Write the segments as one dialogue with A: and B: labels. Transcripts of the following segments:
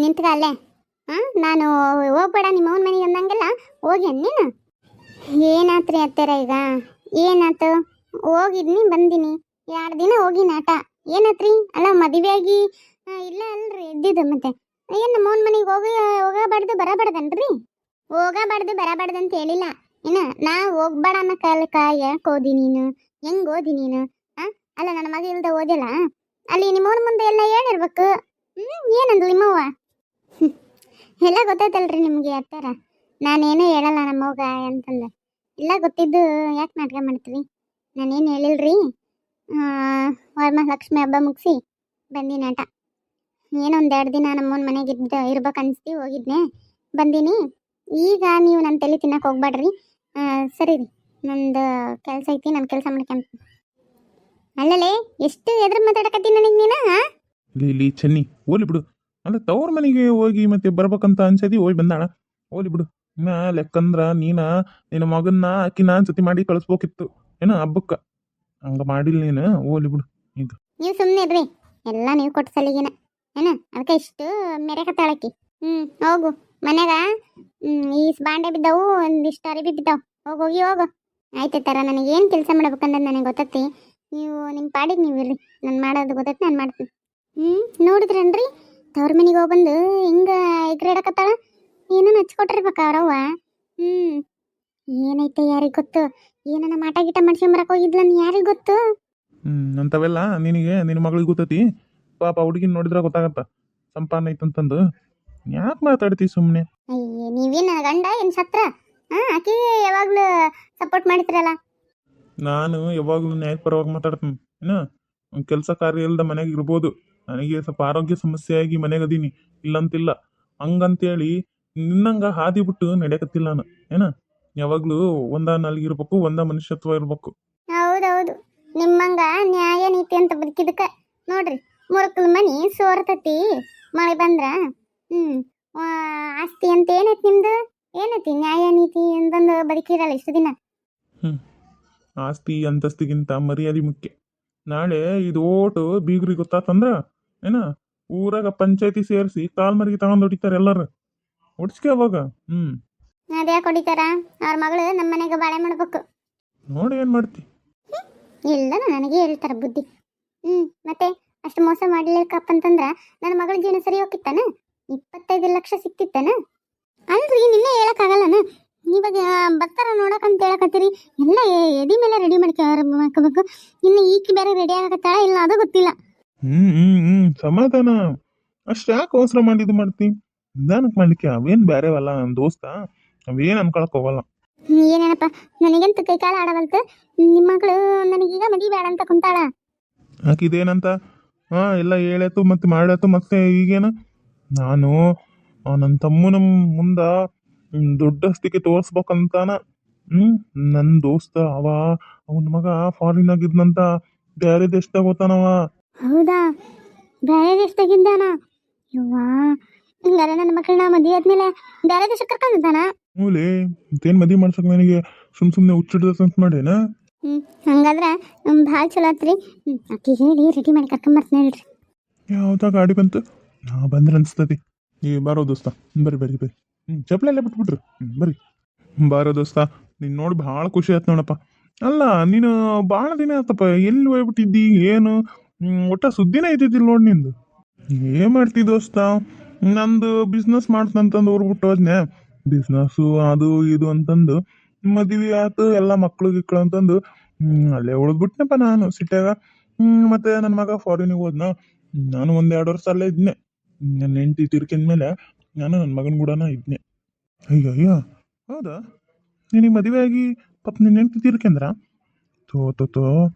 A: ನಿಂತ್ಕ ಅಲ್ಲೇ. ನಾನು ಹೋಗ್ಬೇಡ ನಿಮ್ಮ ಅವನ ಮನೆಗೆ ಅಂದಂಗೆಲ್ಲ ಹೋಗಿ ನೀನು. ಏನಾತ್ರಿ ಅತ್ತೆರ ಈಗ? ಏನಾತು? ಹೋಗಿದ್ನಿ ಬಂದಿನಿ, 2 ದಿನ ಹೋಗಿ ನಾಟ. ಏನಾತ್ರಿ? ಅಲ್ಲ ಮದುವೆಯಾಗಿ ಇಲ್ಲ ಅಲ್ರಿ ಇದ್ದಿದ್ದು. ಮತ್ತೆ ಏನು ನಮ್ಮ ಅವನ ಮನೆಗೆ ಹೋಗಬಾರ್ದು ಬರಬಾರ್ದನ್ರಿ? ಹೋಗಬಾರ್ದು ಬರಬಾರ್ದು ಅಂತ ಹೇಳಿಲ್ಲ. ನಾ ಹೋಗ್ಬೇಡ ಅನ್ನೋ ಕಾಲಕ್ಕ ಯಾಕೆ ಓದಿ ನೀನು? ಹೆಂಗ್ ಓದಿ ನೀನು? ಅಲ್ಲ ನನ್ನ ಮಗ ಇಲ್ದ ಓದಿಲ್ಲ. ಅಲ್ಲಿ ನಿಮ್ಮವನ ಮುಂದೆ ಎಲ್ಲ ಹೇಳಿರ್ಬೇಕು. ಏನಂದ್ಲು ನಿಮ್ಮವ್ವ? ಎಲ್ಲ ಗೊತ್ತಾಯ್ತಲ್ರಿ ನಿಮ್ಗೆ ಅತ್ತಾರ. ನಾನೇನು ಹೇಳಲ್ಲ ನಮ್ಮವ್ಗ ಅಂತಂದ. ಎಲ್ಲ ಗೊತ್ತಿದ್ದು ಯಾಕೆ ನಾಟಕ ಮಾಡ್ತೀವಿ? ನಾನೇನು ಹೇಳಿಲ್ರಿ. ವರಮಹಾಲಕ್ಷ್ಮಿ ಹಬ್ಬ ಮುಗಿಸಿ ಬಂದಿನಿ ಆಟ. ಏನೋ 2 ದಿನ ನಮ್ಮವನ ಮನೆಗೆ ಇರ್ಬೇಕು ಅನ್ಸ್ತಿ ಹೋಗಿದ್ನೆ, ಬಂದೀನಿ. ಈಗ ನೀವು ನನ್ನ ತಲೆ ತಿನ್ನಕ್ಕೆ ಹೋಗ್ಬೇಡ್ರಿ. ಸರಿ ರೀ, ನಂದು ಕೆಲಸ ಐತಿ, ನಾನು ಕೆಲಸ ಮಾಡ್ಕೊಂತ. ಅಲ್ಲಲೇ ಎಷ್ಟು ಎದ್ರ ಮಾತಾಡಕತ್ತೀನಿ ನನಗೆ ನೀನು?
B: ಇಲ್ಲಿ ಚೆನ್ನಿ ಹೋಲಿ ಬಿಡು. ಅಲ್ಲ ತವ್ರ ಮನೆಗೆ ಹೋಗಿ ಮತ್ತೆ ಬರ್ಬೇಕಂತ ಅನ್ಸದಿ ಹೋಗಿ ಬಂದಾಳ. ಹೋಲಿ ಬಿಡು. ಇನ್ನ ಲೆಕ್ಕಂದ್ರ ನಿನ್ನ ಮಗನ್ನ ಅಕ್ಕಿನ ಸತಿ ಮಾಡಿ ಕಳಿಸ್ಬೇಕಿತ್ತು ಏನ ಹಬ್ಬಕ್ಕ. ಹಂಗ ಮಾಡಿಲ್ಲ ನೀನು. ಹೋಲಿ ಬಿಡು. ಈಗ
A: ನೀವು ಸುಮ್ಮನೆ ಇರ್ರಿ, ಎಲ್ಲ ನೀವು ಕೊಟ್ಟು ಸಲಿಗಿನ ಅದಕ್ಕೆ ಇಷ್ಟು ಮೆರೆಕತ್ತಾಳಕ್ಕಿ. ಹೋಗು ಮನ್ಯಾಗ. ಈ ಬಾಂಡೆ ಬಿದ್ದವು, ಒಂದಿಷ್ಟು ಅರಿಬಿ ಬಿದ್ದಾವು. ಹೋಗಿ ಹೋಗು. ಆಯ್ತು ತರ, ನನಗೇನು ಕೆಲಸ ಮಾಡ್ಬೇಕಂದ್ರೆ ನನಗೆ ಗೊತ್ತೈತಿ. ನೀವು ನಿಮ್ಮ ಪಾಡಿಗೆ ನೀವು ಇರ್ರಿ, ನಾನು ಮಾಡೋದು ಗೊತ್ತೈತಿ, ನಾನು ಮಾಡ್ತೀನಿ. ನೋಡಿದ್ರೇನ್ರಿ ತವ್ರ ಮನೆಗೆ ಹೋಗ್ಬಂದು ಹಿಂಗ ಎಗ್ರಾಡಕತ್ತಾಳ. ಏನೋ ಹಚ್ಕೊಟ್ಟಿರ್ಬೇಕ ಅವ್ರವ್ವ. ಏನೈತೆ ಯಾರಿಗೆ ಗೊತ್ತು? ಏನನ್ನ ಮಾಟ ಗಿಟ ಮಾಡ್ಸ್ಕೊಂಬರಕ್ ಹೋಗಿದ್ಲನ್ ಯಾರಿಗೆ ಗೊತ್ತು?
B: ಅಂತವೆಲ್ಲ ನಿನ್ನ ಮಗಳಿಗೆ ಗೊತ್ತೈತಿ. ಪಾಪ ಹುಡುಗಿನ ನೋಡಿದ್ರ ಗೊತ್ತಾಗತ್ತ ಸಂಪಾದನೆ ಐತಂತಂದು. ಯಾಕೆ ಮಾತಾಡ್ತಿ ಸುಮ್ಮನೆ?
A: ಅಯ್ಯ, ನೀವೇನು ಗಂಡ ಏನು ಸತ್ರ? ಆಕಿ ಯಾವಾಗ್ಲೂ ಸಪೋರ್ಟ್ ಮಾಡ್ತಿರಲ್ಲ.
B: ನಾನು ಯಾವಾಗಲೂ ನ್ಯಾಯಪರವಾಗಿ ಮಾತಾಡ್ತೀನಿ. ಕೆಲಸ ಕಾರ್ಯ ಇಲ್ದ ಮನೆಗೆ ಇರ್ಬೋದು. ನನಗೆ ಸ್ವಲ್ಪ ಆರೋಗ್ಯ ಸಮಸ್ಯೆ ಆಗಿ ಮನೆಗೆ ಅದೀನಿ, ಇಲ್ಲಂತಿಲ್ಲ. ಹಂಗಂತೇಳಿ ನಿನ್ನಂಗ ಹಾದಿ ಬಿಟ್ಟು ನಡೆಯಕತ್ತಿಲ್ಲ ನಾನು. ಯಾವಾಗ್ಲೂ ಒಂದ ನಲ್ಗಿರ್ಬೇಕು, ಒಂದ ಮನುಷ್ಯತ್ವ ಇರ್ಬೇಕು.
A: ಹೌದೌದು, ನಿಮ್ಮಂಗ ನ್ಯಾಯ ನೀತಿ ಅಂತ ಬದುಕಿದಕ್ಕ ನೋಡ್ರಿ ಮುರುಕಲ್ ಮನಿ ಸೋರ್ತತಿ. ಮಳೆ ಬಂದ್ರ ಆಸ್ತಿ ಅಂತ ಏನೈತಿ ನಿಮ್ದು? ಏನೈತಿ ನ್ಯಾಯ ನೀತಿ ಅಂತಂದು ಬದುಕಿರಲ್ಲ ಇಷ್ಟು ದಿನ.
B: ಆಸ್ತಿ ಅಂತಸ್ತಿಗಿಂತ ಮರ್ಯಾದೆ ಮುಖ್ಯ. ನಾಳೆ ಇದು ಓಟು ಬೀಗ್ರಿಗೆ ಗೊತ್ತಾತಂದ್ರ ಊರಾಗ ಪಂಚಾಯತಿ ಸೇರಿಸಿ ಕಾಲ್ ಮರಿಗೆ ತಗೊಂಡ್ ಹೊಡಿತಾರೆ ಎಲ್ಲಾರು. ಹೊಡ್ಸ್ಕೆ ಅವಾಗ.
A: ಅದ್ಯಾಕೆ ಹೊಡಿತಾರ? ಅವ್ರ ಮಗಳು ನಮ್ಮ ಮನೆಗೆ ಬಾಳೆ ಮಾಡ್ಬೇಕು.
B: ನೋಡಿ ಏನ್ ಮಾಡ್ತಿ?
A: ಇಲ್ಲ, ನನಗೆ ಹೇಳ್ತಾರ ಬುದ್ಧಿ. ಮತ್ತೆ ಅಷ್ಟು ಮೋಸ ಮಾಡ್ಲಿಕ್ಕಪ್ಪ ಅಂತಂದ್ರ ನನ್ನ ಮಗಳ ಜೀವನ ಸರಿ ಹೋಗಿತ್ತಾನ? 25 ಲಕ್ಷ ಸಿಕ್ತಿತ್ತಾನ? ಅಲ್ರಿ, ನಿನ್ನೆ ಹೇಳಕ್ಕಾಗಲ್ಲನ. ಇವಾಗ ಬರ್ತಾರ ನೋಡಕಂತ ಹೇಳಕತ್ತೀರಿ. ಎಲ್ಲ ಎದಿ ಮೇಲೆ ರೆಡಿ ಮಾಡ್ಕೋಬೇಕು. ಇನ್ನು ಈಕಿ ಬೇರೆ ರೆಡಿ ಆಗತ್ತಾಳ ಇಲ್ಲ ಅದು ಗೊತ್ತಿಲ್ಲ.
B: ಸಮಾಧಾನ. ಅಷ್ಟ ಯಾಕೆ ಅವಸರ ಮಾಡಿದ್ದು ಮಾಡ್ತಿ? ನಿಧಾನಕ್ಕೆ ಮಾಡ್ಲಿಕ್ಕೆ. ಅವೇನ್ ಬ್ಯಾರೆವಲ್ಲ ನನ್ನ ದೋಸ್ತ. ಅವೇನ್ ಅನ್ಕೊಳಕ್ ಹೋಗಲ್ಲ.
A: ಏನೇನಪ್ಪ, ನನಗಂತೂ ಕೈ ಕಾಲ ಆಡವಲ್ತು. ನಿಮ್ಮ ಮಗಳು ನನಗೀಗ ಮದುವೆ ಬೇಡ ಅಂತ ಕುಂತಾಳ.
B: ಆಕಿದೇನಂತ? ಎಲ್ಲ ಹೇಳಾತು ಮತ್ತೆ ಮಾಡಾತು. ಮತ್ತೆ ಈಗೇನ? ನಾನು ನನ್ನ ತಮ್ಮನ ಮುಂದ ದೊಡ್ಡಸ್ತಿಕೆ ತೋರ್ಸ್ಬೇಕಂತಾನ. ನನ್ನ ದೋಸ್ತ ಅವನ ಮಗ ಫಾರಿನ್ ಆಗಿದ್ನಂತ. ಬೇರೆ ದೇಶದಾಗ ಹೋತಾನವ.
A: ಹೌದಾ? ಬೇರೆ ದೇಶದಾಗಿದ್ದಾನ? ಯವ್ವಾ, ಹಿಂಗಾರ ನನ್ನ ಮಕ್ಕಳನ್ನ ಮದುವೆ ಆದ್ಮೇಲೆ ಬೇರೆ ದೇಶಕ್ಕೆ ಕರ್ಕೊಂಡ್ತಾನ?
B: ಮೂಲೆ ಮತ್ತೇನ್ ಮದುವೆ ಮಾಡ್ಸಕ್ ನನಗೆ ಸುಮ್ನೆ ಹುಚ್ಚಿಡ್ದಂತ ಮಾಡೇನ?
A: ಹಂಗಾದ್ರೆ ಭಾಳ ಚಲೋ ಆತ್ರಿ. ಅಕ್ಕಿ ಹೇಳಿ ರೆಡಿ ಮಾಡಿ ಕರ್ಕೊಂಬರ್ತೀನಿ ಹೇಳ್ರಿ.
B: ಯಾವ್ದಾಗ ಗಾಡಿ ಬಂತು? ಬಂದ್ರೆ ಅನ್ಸ್ತತಿ. ಬಾರೋ ದೋಸ್ತ, ಬರ್ರಿ. ಚಪ್ಲೆಲ್ಲ ಬಿಟ್ಬಿಟ್ರು. ಬರ್ರಿ. ಬಾರೋ ದೋಸ್ತ, ನೀನ್ ನೋಡಿ ಭಾಳ ಖುಷಿ ಆಯ್ತು ನೋಡಪ್ಪ. ಅಲ್ಲ, ನೀನು ಭಾಳ ದಿನ ಆತಪ್ಪ. ಎಲ್ಲಿ ಹೋಗ್ಬಿಟ್ಟಿದ್ದಿ? ಏನು ಒಟ್ಟ ಸುದ್ದಿನೇ ಇದ್ದಿದ್ದಿಲ್ಲ ನೋಡಿ ನಿಂದು. ಏನ್ ಮಾಡ್ತಿ ದೋಸ್ತ? ನಂದು ಬಿಸ್ನೆಸ್ ಮಾಡ್ತಂತಂದು ಊರ್ಬಿಟ್ಟು ಹೋದ್ನೆ. ಬಿಸ್ನೆಸ್ಸು ಅದು ಇದು ಅಂತಂದು ಮದುವೆ ಆಯ್ತು, ಎಲ್ಲ ಮಕ್ಳು ಗಿಕ್ಳು ಅಂತಂದು ಅಲ್ಲೇ ಉಳಿದ್ಬಿಟ್ನಪ್ಪ ನಾನು ಸಿಟ್ಟಾಗ. ಮತ್ತೆ ನನ್ನ ಮಗ ಫಾರಿನಿಗೆ ಹೋದ್ನ. ನಾನು 1-2 ವರ್ಷ ಅಲ್ಲೇ ಇದ್ನೆ. ನನ್ನ ಹೆಂಡತಿ ತೀರ್ಕೊಂಡ್ಮೇಲೆ ನಾನು ನನ್ನ ಮಗನ ಕೂಡನ ಇದ್ನೆ. ಅಯ್ಯೋ, ಹೌದಾ? ನಿನಗೆ ಮದುವೆ ಆಗಿ ಪಾಪ ನಿನ್ನ ಹೆಂಡತಿ ತೀರ್ಕೊಂಡ್ರ? ತೋ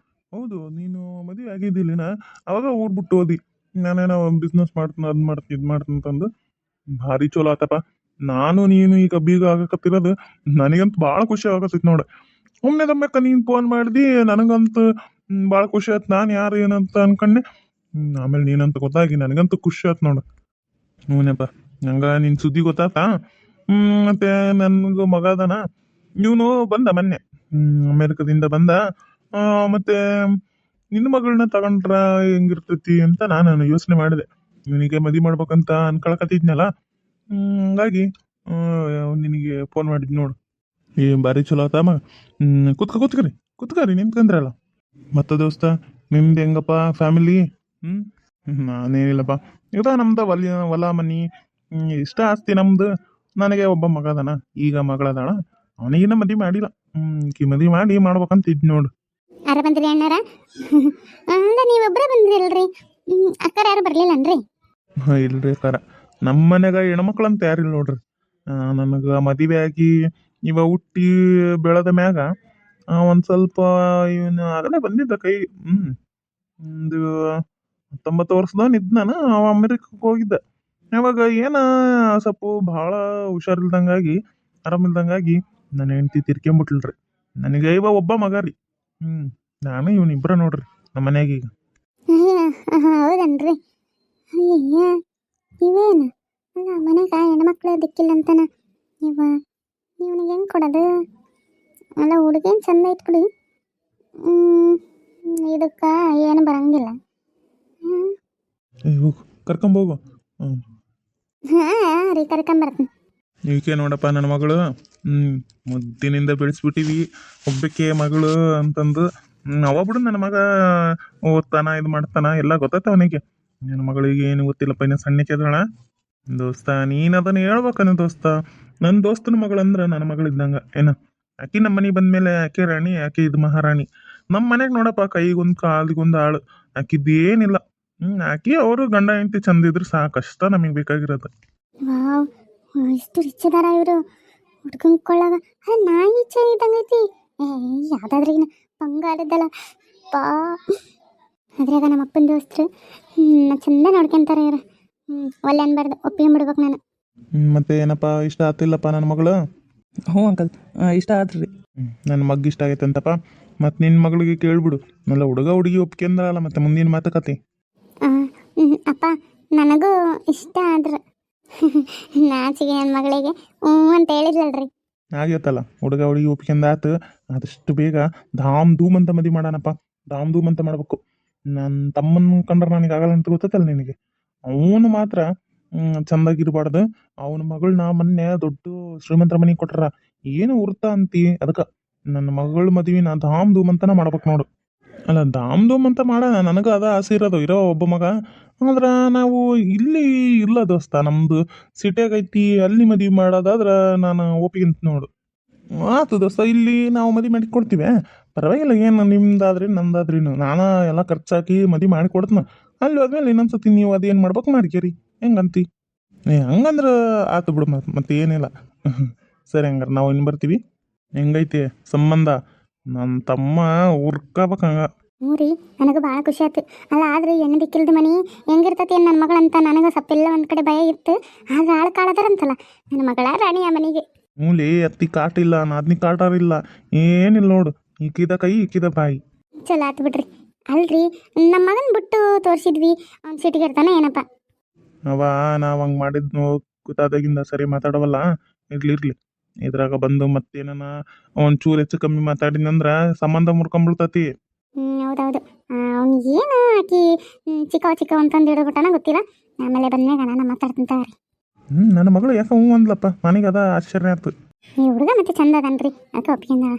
B: ಹೌದು, ನೀನು ಮದುವೆ ಆಗಿದ್ದಿಲ್ಲಿನ ಅವಾಗ ಊರ್ ಬಿಟ್ಟು ಹೋದಿ. ನಾನೇನೋ ಬಿಸ್ನೆಸ್ ಮಾಡ್ತೀನಿ, ಅದು ಮಾಡ್ತೀನಿ, ಇದು ಮಾಡ್ತೀನಿ ಅಂತಂದು. ಭಾರಿ ಚಲೋ ಆತಪ್ಪ. ನಾನು ನೀನು ಈಗ ಬೀಗ ಆಗಕತ್ತಿರೋದು ನನಗಂತೂ ಭಾಳ ಖುಷಿ ಆಗತ್ತೈತಿ ನೋಡು. ಒಮ್ಮೆದೊಮ್ಮೆಕ್ಕ ನೀನು ಫೋನ್ ಮಾಡಿದಿ, ನನಗಂತೂ ಭಾಳ ಖುಷಿ ಆಯ್ತು. ನಾನು ಯಾರು ಏನಂತ ಅನ್ಕೊಂಡೆ. ಆಮೇಲೆ ನೀನಂತ ಗೊತ್ತಾಗಿ ನನಗಂತೂ ಖುಷಿ ಆಯ್ತು ನೋಡು. ಹ್ಞೂನಪ್ಪ, ಹಂಗ ನಿನ್ನ ಸುದ್ದಿ ಗೊತ್ತಾತಾ? ಮತ್ತೆ ನನಗೂ ಮಗ ಅದಾನ. ಇವನು ಬಂದ ಮೊನ್ನೆ ಅಮೇರಿಕದಿಂದ ಬಂದ. ಮತ್ತೆ ನಿನ್ನ ಮಗಳನ್ನ ತಗೊಂಡ್ರ ಹೆಂಗಿರ್ತೈತಿ ಅಂತ ನಾನು ಯೋಚನೆ ಮಾಡಿದೆ. ನಿನಗೆ ಮದುವೆ ಮಾಡ್ಬೇಕಂತ ಅನ್ಕೊಳಕತ್ತಿದ್ನಲ್ಲ. ಹಂಗಾಗಿ ನಿನಗೆ ಫೋನ್ ಮಾಡಿದ್ ನೋಡು. ಈ ಭಾರಿ ಚಲೋ ಆತಮ್ಮ. ಕುತ್ಕರಿ ನಿಂತ್ಕೊಂಡ್ರಲ್ಲ. ಮತ್ತೆ ದೋಸ್ತ, ನಿಮ್ದು ಹೆಂಗಪ್ಪ ಫ್ಯಾಮಿಲಿ? ನಾನೇನಿಲ್ಲಪ್ಪ. ಇದ ನಮ್ದು ಹೊಲ ಮನಿ, ಇಷ್ಟ ಆಸ್ತಿ ನಮ್ದು. ನನಗೆ ಒಬ್ಬ ಮಗ ಅದಾನ, ಈಗ ಮಗಳದಾಳ. ಅವನಿಗಿನ್ನ ಮದುವೆ ಮಾಡಿಲ್ಲ. ಈಕಿ ಮದುವೆ ಮಾಡ್ಬೇಕಂತ ಇದ್ ನೋಡು.
A: ಯಾರ ಬಂದ್ರಿ ಅಣ್ಣಾರ? ಅಂದ ನೀವೊಬ್ಬರೇ ಬಂದ್ರಿ ಅಲ್ರಿ? ಅಕ್ಕರ ಯಾರು ಬರ್ಲಿಲ್ಲನ್ರಿ?
B: ಇಲ್ರಿ ಅಕ್ಕಾರ, ನಮ್ಮ ಮನ್ಯಾಗ ಹೆಣ್ಮಕ್ಳು ಅಂತ ಯಾರಿಲ್ಲ ನೋಡ್ರಿ. ನನಗೆ ಮದುವೆ ಆಗಿ ಇವ ಹುಟ್ಟಿ ಬೆಳೆದ ಮ್ಯಾಗ ಒಂದು ಸ್ವಲ್ಪ ಇವನು ಆಗಲೇ ಬಂದಿದ್ದ ಕೈ. ಒಂದು 19 ವರ್ಷದವನ್ ಇದ್ದ. ನಾನು ಅವ ಅಮೆರಿಕಕ್ಕೆ ಹೋಗಿದ್ದ. ಅವಾಗ ಏನ ಸ್ವಲ್ಪ ಭಾಳ ಹುಷಾರಿಲ್ದಂಗಾಗಿ, ಆರಾಮಿಲ್ದಂಗಾಗಿ ನನ್ನ ಹೆಂಡತಿ ತಿರ್ಕೊಂಬಿಟ್ಲ್ರಿ. ನನಗೆ ಇವ ಒಬ್ಬ ಮಗ ರೀ. ನಾನು ಇವನಿಬ್ಬರ ನೋಡ್ರಿ ನಮ್ಮ ಮನ್ಯಾಗ ಈಗ.
A: ಹೌದನ್ರಿ? ಅಯ್ಯ, ಇವೇನು ಅಲ್ಲ ಮನೆಗ ಹೆಣ್ಮಕ್ಳು ದಿಕ್ಕಿಲ್ಲ ಅಂತಾನ. ಇವನಿಗೆ ಹೆಂಗೆ ಕೊಡೋದು? ಅಲ್ಲ ಹುಡುಗೇನು ಚಂದ ಐತ್ ಬಿಡಿ. ಇದಕ್ಕೆ ಏನು ಬರಂಗಿಲ್ಲ.
B: ಹೋಗು, ಕರ್ಕೊಂಬೋಗು.
A: ಹಾಂ ರೀ, ಕರ್ಕೊಂಬರ್ತೀನಿ.
B: ಈಕೆ ನೋಡಪ್ಪ ನನ್ನ ಮಗಳು. ಮುದ್ದಿನಿಂದ ಬೆಳೆಸ್ಬಿಟ್ಟಿವಿ. ಒಬ್ಬಕ್ಕೆ ಮಗಳು ಅಂತಂದು. ಅವ ಬಿಡು ನನ್ನ ಮಗ ಓದ್ತಾನ, ಇದು ಮಾಡ್ತಾನ, ಎಲ್ಲ ಗೊತ್ತಾಯ್ತ ಅವನಿಗೆ. ನನ್ನ ಮಗಳಿಗೆ ಏನು ಗೊತ್ತಿಲ್ಲಪ್ಪ, ಇನ್ನು ಸಣ್ಣಕ್ಕೆ ಅದಳ. ದೋಸ್ತ, ನೀನು ಅದನ್ನು ಹೇಳ್ಬೇಕನ್ನ ದೋಸ್ತ. ನನ್ನ ದೋಸ್ತನ ಮಗಳಂದ್ರೆ ನನ್ನ ಮಗಳಿದ್ದಂಗೆ ಏನ. ಆಕಿ ನಮ್ಮ ಮನೆಗೆ ಬಂದಮೇಲೆ ಆಕೆ ರಾಣಿ, ಆಕೆ ಇದು ಮಹಾರಾಣಿ. ನಮ್ಮ ಮನೆಗೆ ನೋಡಪ್ಪ, ಕೈಗೊಂದು ಕಾಲಿಗೊಂದು ಆಳು. ಆಕಿದ್ದೇನಿಲ್ಲ. ಆಕಿ ಅವರು ಗಂಡ ಹೆಂಡತಿ ಚಂದ ಇದ್ರೆ ಸಾಕಷ್ಟ ನಮಗೆ ಬೇಕಾಗಿರೋದು.
A: ವಾವ್, ಎಷ್ಟು ರಿಚ್ ಅದಾರ ಇವರು. ಹುಡ್ಗನ್ ಕೊಳ್ಳಾಗ ಅಲ್ಲ ನಾಯಿ ಚೈ ಇದ್ದಂಗೈತಿ. ಯಾವ್ದಾದ್ರಿಗಿನ ಬಂಗಾರದಲ್ಲ ಪಾ. ಅದ್ರಾಗ ನಮ್ಮ ಅಪ್ಪನ ದೋಸ್ತರು ಚಂದ ನೋಡ್ಕೊಂತಾರೆ ಇವ್ರು. ಒಳ್ಳೆ ಅನ್ಬಾರ್ದು, ಒಪ್ಪಿಕೊಂಡ್ಬಿಡ್ಬೇಕು ನಾನು.
B: ಮತ್ತೆ ಏನಪ್ಪ, ಇಷ್ಟ ಆತಿಲ್ಲಪ್ಪ ನನ್ನ ಮಗಳು?
C: ಹ್ಞೂ ಅಂಕಲ್, ಇಷ್ಟ ಆತ್ರಿ.
B: ನನ್ನ ಮಗ್ ಇಷ್ಟ ಆಗೈತೆ ಅಂತಪ್ಪ. ಮತ್ತು ನಿನ್ನ ಮಗಳಿಗೆ ಕೇಳ್ಬಿಡು. ನಲ್ಲ ಹುಡುಗ ಹುಡುಗಿ ಒಪ್ಕೊಂಡ್ರಲ್ಲ, ಮತ್ತೆ ಮುಂದಿನ ಮಾತುಕತೆ.
A: ಅಪ್ಪ, ನನಗೂ ಇಷ್ಟ ಆದ್ರೆ ನಾಚಿಗೆ ನನ್ನ ಮಗಳಿಗೆ ಅಂತ ಹೇಳಿದ್ಲಲ್ರಿ.
B: ಆಗೈತಲ್ಲ, ಹುಡುಗ ಹುಡುಗಿ ಒಪ್ಕೊಂಡಾತು. ಆದಷ್ಟು ಬೇಗ ಧಾಮ್ ಧೂಮ್ ಅಂತ ಮದುವೆ ಮಾಡೋಣಪ್ಪ. ಧಾಮ್ ಧೂಮ್ ಅಂತ ಮಾಡ್ಬೇಕು. ನನ್ನ ತಮ್ಮನ ಕಂಡ್ರೆ ನನಗೆ ಆಗಲ್ಲ ಅಂತ ಗೊತ್ತಲ್ಲ ನಿನಗೆ. ಅವನು ಮಾತ್ರ ಚಂದಾಗಿರ್ಬಾರ್ದು. ಅವನ ಮಗಳನ್ನ ಮೊನ್ನೆ ದೊಡ್ಡ ಶ್ರೀಮಂತರ ಮನೆಗೆ ಕೊಟ್ರ. ಏನು ಉರ್ತಾ ಅಂತಿ? ಅದಕ್ಕೆ ನನ್ನ ಮಗಳ ಮದುವೆನ ಧಾಮ್ ಧೂಮ್ ಅಂತನ ಮಾಡ್ಬೇಕು ನೋಡು. ಅಲ್ಲ, ಧಾಮ್ ಧೂಮ್ ಅಂತ ಮಾಡೋಣ. ನನಗೆ ಅದ ಆಸೆ ಇರೋದು, ಇರೋ ಒಬ್ಬ ಮಗ. ಆದ್ರೆ ನಾವು ಇಲ್ಲಿ ಇಲ್ಲ ದೋಸ್ತ, ನಮ್ಮದು ಸಿಟಿಯಾಗ ಐತಿ. ಅಲ್ಲಿ ಮದುವೆ ಮಾಡೋದಾದ್ರೆ ನಾನು ಒಪ್ಪಿಗಿಂತ ನೋಡು. ಆತು ದೋಸ್ತ, ಇಲ್ಲಿ ನಾವು ಮದುವೆ ಮಾಡಿ ಕೊಡ್ತೀವಿ, ಪರವಾಗಿಲ್ಲ. ಏನು ನಿಮ್ದಾದ್ರಿ ನಂದಾದ್ರಿನು ನಾನು ಎಲ್ಲ ಖರ್ಚಾಕಿ ಮದುವೆ ಮಾಡಿ ಕೊಡ್ತೀನಿ. ಅಲ್ಲಿ ಹೋದ್ಮೇಲೆ ಇನ್ನೊಂದ್ಸತಿ ನೀವು ಅದೇನು ಮಾಡ್ಬೇಕು ಮಾಡ್ಕೇರಿ. ಹೆಂಗಂತಿ? ಹಂಗಂದ್ರೆ ಆತು ಬಿಡು. ಮತ್ತೆ ಏನಿಲ್ಲ. ಸರಿ, ಹಂಗಾರೆ ನಾವು ಇನ್ನು ಬರ್ತೀವಿ. ಹೆಂಗೈತಿ ಸಂಬಂಧ? ನನ್ನ ತಮ್ಮ ಉರ್ಕಬೇಕು ಹಂಗ.
A: ಹ್ಞೂ ರೀ, ನನಗೆ ಭಾಳ ಖುಷಿ ಆಯ್ತು. ಅಲ್ಲ ಆದ್ರೆ ಹೆಣ್ಣು ದಿಕ್ಕಿಲ್ದ ಮನೆ ಹೆಂಗಿರ್ತತಿ ನನ್ನ ಮಗಳಂತ ನನಗೆ ಸಪ್ಪೆಲ್ಲ ಒಂದು ಕಡೆ ಭಯ ಇತ್ತು. ಆದ್ರೆ ಆಳು ಕಾಳದಾರಂತಲ್ಲ, ನನ್ನ ಮಗಳ ರಾಣಿ ಆ ಮನೆಗೆ.
B: ಮೂಲಿ ಅತ್ತಿ ಕಾಟ ಇಲ್ಲ, ನಾದ್ನಿ ಕಾಟಾರಿಲ್ಲ, ಏನಿಲ್ಲ ನೋಡು. ಈಕಿದ ಕೈ, ಈಕಿದ ಬಾಯಿ.
A: ಚಲೋ ಆತು ಬಿಡ್ರಿ. ಅಲ್ರಿ, ನಮ್ಮ ಮಗನ ಬಿಟ್ಟು ತೋರಿಸಿದ್ವಿ, ಅವ್ನು ಸಿಟಿಗೆ ಇರ್ತಾನೆ ಏನಪ್ಪ?
B: ನಾವು ಹಂಗೆ ಮಾಡಿದ್ನು ಗೊತ್ತಾದಾಗಿಂದ ಸರಿ ಮಾತಾಡವಲ್ಲ. ಇರ್ಲಿ. ಇದ್ರಾಗ ಬಂದು ಮತ್ತೇನ ಒಂಚೂರು ಹೆಚ್ಚು ಕಮ್ಮಿ ಮಾತಾಡಿನಂದ್ರ ಸಂಬಂಧ ಮುರ್ಕೊಂಡ್ಬಿಡ್ತತಿ.
A: ಹೌದೌದು. ಅವ್ನಿಗೆ ಏನು ಆಕಿ ಚಿಕ್ಕವ ಅಂತಂದು ಹಿಡಿದ್ಬಿಟ್ಟಾನ ಗೊತ್ತಿಲ್ಲ. ಆಮೇಲೆ ಬಂದ್ಮ್ಯಾಗ ನಾನು ಮಾತಾಡ್ತಂತಾವ್ರಿ.
B: ನನ್ನ ಮಗಳು ಯಾಕೆ ಹ್ಞೂ ಅಂದ್ಲಪ್ಪ, ನನಗೆ ಅದ ಆಶ್ಚರ್ಯ ಆಯ್ತು.
A: ಈ ಹುಡುಗ ಮತ್ತೆ ಚಂದ ಅದನ್ರಿ, ಯಾಕೆ ಒಪ್ಪಿಗೆ